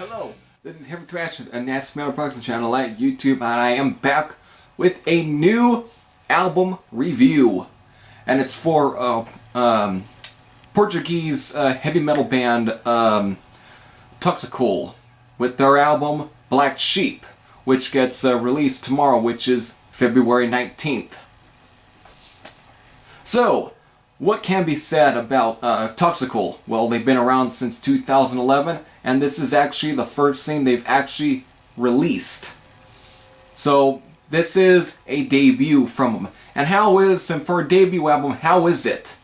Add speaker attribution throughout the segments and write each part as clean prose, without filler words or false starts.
Speaker 1: Hello, this is Heavy Thrash, a nasty metal production channel at YouTube, and I am back with a new album review. And it's for Portuguese heavy metal band Toxikull with their album Black Sheep, which gets released tomorrow, which is February 19th. So, what can be said about Toxikull? Well, they've been around since 2011, and this is actually the first thing they've actually released. So, this is a debut from them. And for a debut album, how is it?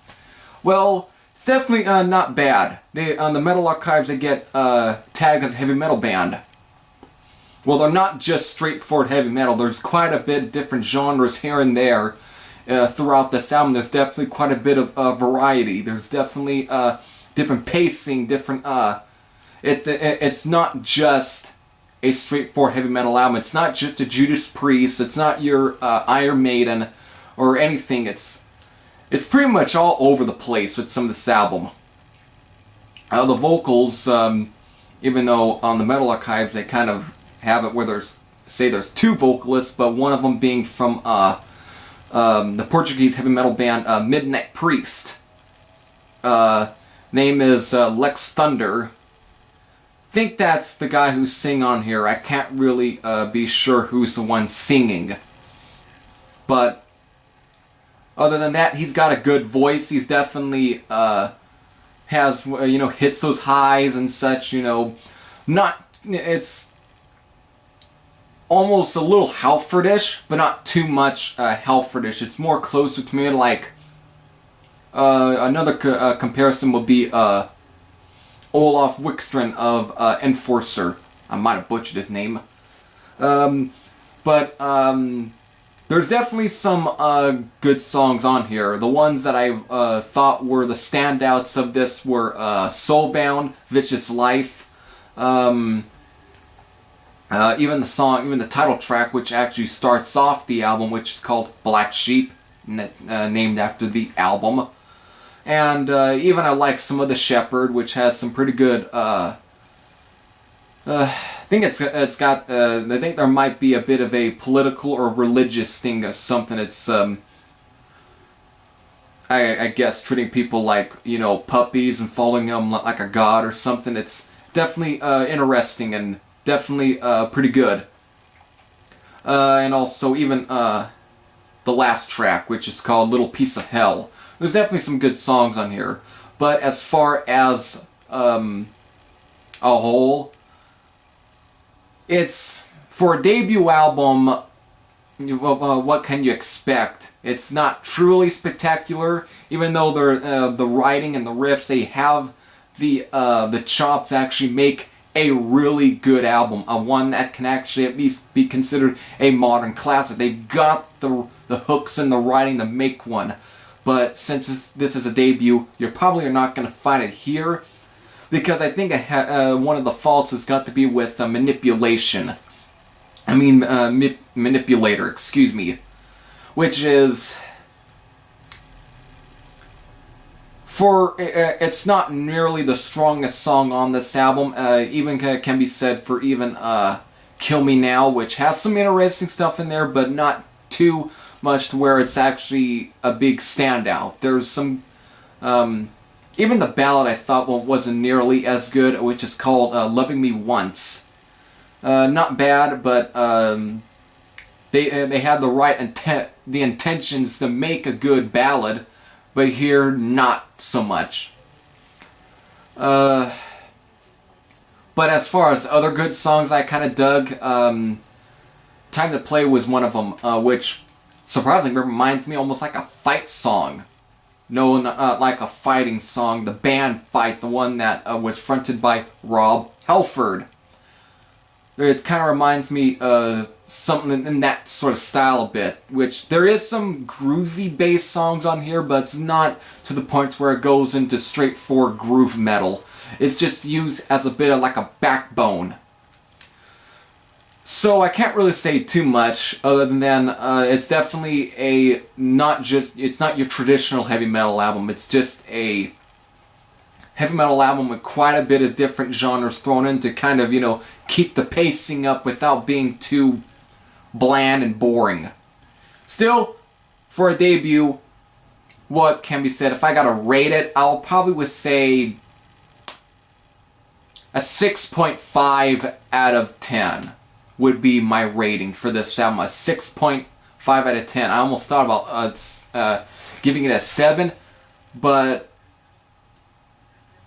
Speaker 1: Well, it's definitely not bad. On the Metal Archives, they get tagged as a heavy metal band. Well, they're not just straightforward heavy metal. There's quite a bit of different genres here and there. Throughout this album, there's definitely quite a bit of variety. There's definitely different pacing, different. It's not just a straightforward heavy metal album. It's not just a Judas Priest. It's not your Iron Maiden or anything. It's pretty much all over the place with some of this album. The vocals, even though on the Metal Archives they kind of have it where there's two vocalists, but one of them being from the Portuguese heavy metal band Midnight Priest. Name is Lex Thunder. Think that's the guy who's singing on here. I can't really be sure who's the one singing. But other than that, he's got a good voice. He's definitely has hits those highs and such. It's almost a little Halfordish, but not too much Halfordish. It's more closer to me like another comparison would be Olaf Wickstrand of Enforcer. I might have butchered his name. But there's definitely some good songs on here. The ones that I thought were the standouts of this were Soulbound, Vicious Life, even the title track, which actually starts off the album, which is called Black Sheep, named after the album. And even I like some of The Shepherd, which has some pretty good. I think it's got. I think there might be a bit of a political or religious thing of something. It's I guess treating people like puppies and following them like a god or something. It's definitely interesting and definitely pretty good. And also even the last track, which is called Little Piece of Hell. There's definitely some good songs on here. But as far as a whole, it's for a debut album, what can you expect? It's not truly spectacular, even though the writing and the riffs, they have the chops to actually make a really good album, one that can actually at least be considered a modern classic. They've got the hooks and the writing to make one, but since this is a debut, you're probably not going to find it here, because I think one of the faults has got to be with manipulation. I mean, manipulator, excuse me, which is it's not nearly the strongest song on this album. Even can be said for even Kill Me Now, which has some interesting stuff in there, but not too much to where it's actually a big standout. There's some even the ballad I thought wasn't nearly as good, which is called Loving Me Once. Not bad, but they had the right the intentions to make a good ballad, but here not so much. But as far as other good songs I kind of dug, Time to Play was one of them, which surprisingly reminds me almost like a fight song. No, not like a fighting song. The band Fight, the one that was fronted by Rob Halford. It kind of reminds me something in that sort of style a bit, which there is some groovy bass songs on here, but it's not to the point where it goes into straightforward groove metal. It's just used as a bit of like a backbone. So I can't really say too much other than it's definitely it's not your traditional heavy metal album. It's just a heavy metal album with quite a bit of different genres thrown in to kind of, you know, keep the pacing up without being too bland and boring. Still, for a debut, what can be said? If I gotta rate it, I'll probably would say a 6.5 out of 10 would be my rating for this album. A 6.5 out of 10. I almost thought about giving it a 7, but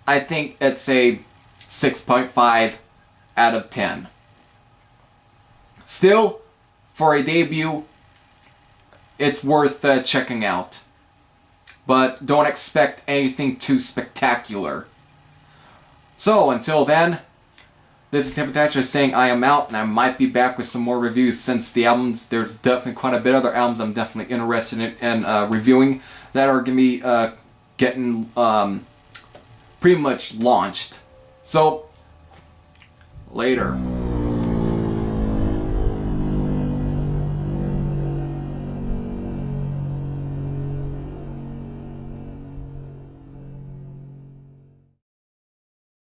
Speaker 1: I think it's a 6.5 out of 10. Still, for a debut, it's worth checking out. But don't expect anything too spectacular. So, until then, this is Tim Thatcher saying I am out, and I might be back with some more reviews since the albums, there's definitely quite a bit of other albums I'm definitely interested in reviewing that are going to be getting pretty much launched. So, later.